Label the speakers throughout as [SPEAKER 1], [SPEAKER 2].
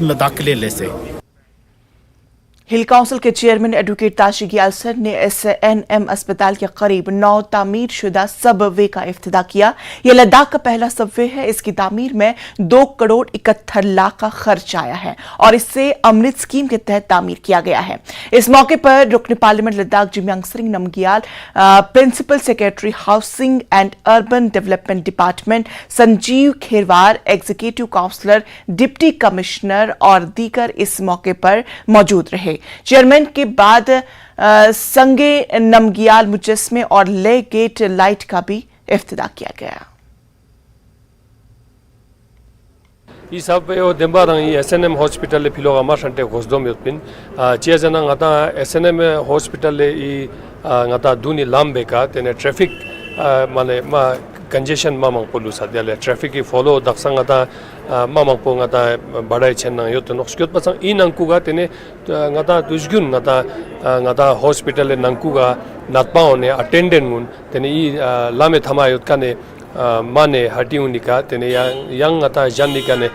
[SPEAKER 1] लद्दाख के लिए लेसे।
[SPEAKER 2] हिल काउंसिल के चेयरमैन एडवोकेट ताशिक यालसर ने SNM अस्पताल के करीब 9 तामीर शुदा सबवे का इफ्तिताह किया। यह लद्दाख का पहला सबवे है। इसकी तामीर में 2 करोड़ 71 लाख का खर्च आया है और इससे अमृत स्कीम के तहत तामीर किया गया है। इस मौके पर रुकन parliament Ladakh Jamyang Singh Namgyal, principal secretary housing and urban development department Sanjeev Kherwar, executive councillor, deputy commissioner और दीगर इस मौके पर मौजूद रहे। चेयरमैन के बाद संगे नमगियाल मुजस्मे और ले गेट लाइट का भी इफ्तिताह किया गया।
[SPEAKER 3] 이 사업에 덴바랑 이 SNM 호스피탈에 필요가 마산테 고스돔이었빈 지에자나 가다 SNM 호스피탈에 이 가다 두니 람베가 테네 트래픽 माने मा कंजेशन मामंग पोलू सादियाले ट्रैफिक की फॉलो दक्षंग आता मामंग पो ngata badai chenna yo to noxkyot pasang in angkuga tene ngata dusgyun ngata hospital e nangkuga natpao ne attendant mun tene I lame thamayot kane माने हटिउनिका तेने yang ata jannika ne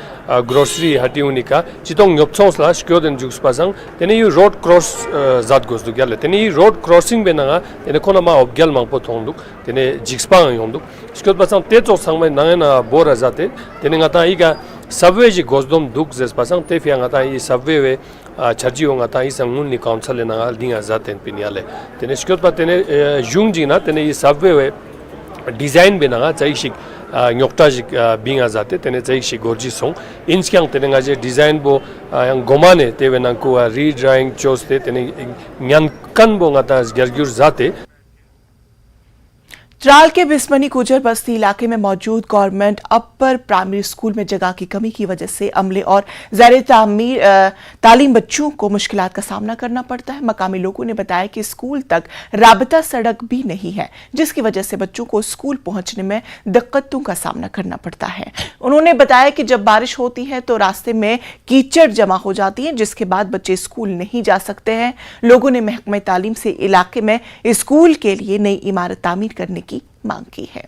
[SPEAKER 3] grocery hatiunika chitong nyopchosla skyoden juks pasang tene yu road cross zat gosdu gyale tene I road crossing benanga tene kona ma obgyal mangpo thongduk tene jikspang yongduk skyot pasang te chok sangmai nangena bora zate tene ngata iga subway ji gosdom duk zes pasang te fyang ata I subway we charjiong ata I sangun ni council na dinga zaten piniale tene skyot pa tene jungjina tene I subway we design बेनागा चाहिए न्योक्टाजिक बिंगा जाते तेने चाहिए गोर्जी song इंस्क्यांग तेने गाजे design बो yang gomane तेवे नांको रीड्राइंग चोस्ते तेने न्यान कन बो गाता गर्ग्युर जाते।
[SPEAKER 2] त्राल के बिस्मनी गुजर बस्ती इलाके में मौजूद गवर्नमेंट अपर प्राइमरी स्कूल में जगह की कमी की वजह से अमले और ज़ैर तालीम बच्चों को मुश्किलात का सामना करना पड़ता है। मकामी लोगों ने बताया कि स्कूल तक राबता सड़क भी नहीं है, जिसकी वजह से बच्चों को स्कूल पहुंचने में दिक्कतों का सामना करना पड़ता है। उन्होंने बताया कि जब बारिश होती है तो रास्ते में कीचड़ जमा हो जाती है, जिसके बाद बच्चे स्कूल नहीं जा सकते हैं। लोगों ने महकमे तालीम से इलाके में स्कूल के लिए नई इमारत तामीर करने की मांग की है।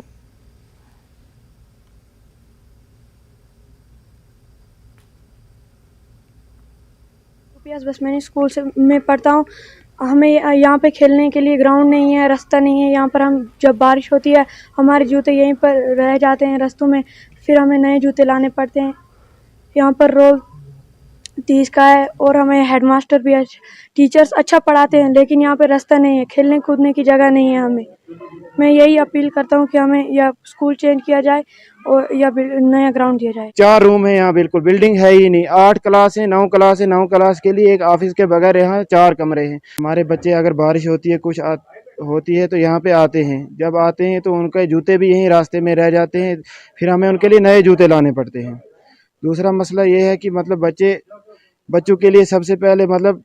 [SPEAKER 4] बिस्मनी स्कूल से मैं पढ़ता हूँ। हमें यहाँ पे खेलने के लिए ग्राउंड नहीं है, रास्ता नहीं है। यहाँ पर हम जब बारिश होती है हमारे जूते यहीं पर रह जाते हैं रास्तों में, फिर हमें नए जूते लाने पड़ते हैं। यहाँ पर रोज 30 का है और हमें हेडमास्टर भी टीचर्स अच्छा पढ़ाते हैं, लेकिन यहाँ पे रास्ता नहीं है, खेलने कूदने की जगह नहीं है। हमें मैं यही अपील करता हूँ कि हमें या स्कूल चेंज किया जाए और या नया ग्राउंड दिया जाए।
[SPEAKER 5] 4 रूम है यहाँ, बिल्कुल बिल्डिंग है ही नहीं। 8 क्लास है, 9 क्लास है, 9 क्लास के लिए एक ऑफिस के बगैर यहाँ 4 कमरे हैं। हमारे बच्चे अगर बारिश होती है कुछ होती है तो यहाँ पे आते हैं। जब आते हैं तो उनके जूते भी यहीं रास्ते में रह जाते हैं, फिर हमें उनके लिए नए जूते लाने पड़ते हैं। दूसरा मसला ये है कि मतलब बच्चों के लिए सबसे पहले मतलब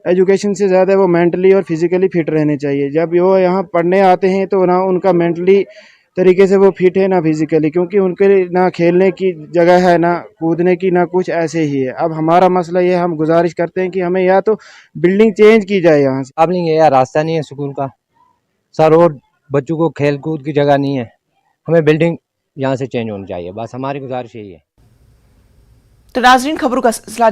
[SPEAKER 5] एजुकेशन से ज़्यादा वो मेंटली और फिजिकली फिट रहने चाहिए। जब वो यहाँ पढ़ने आते हैं तो ना उनका मेंटली तरीके से वो फिट है ना फिजिकली, क्योंकि उनके लिए ना खेलने की जगह है ना कूदने की, ना कुछ ऐसे ही है। अब हमारा मसला ये, हम गुजारिश करते हैं कि हमें या तो बिल्डिंग चेंज की जाए यहाँ से।
[SPEAKER 6] अब नहीं है यार, रास्ता नहीं है स्कूल का, सर और बच्चों को खेल कूद की जगह नहीं है। हमें बिल्डिंग यहाँ से चेंज होनी चाहिए, बस हमारी गुजारिश यही है।
[SPEAKER 2] तो नाज़रीन, खबरों का सिलसिला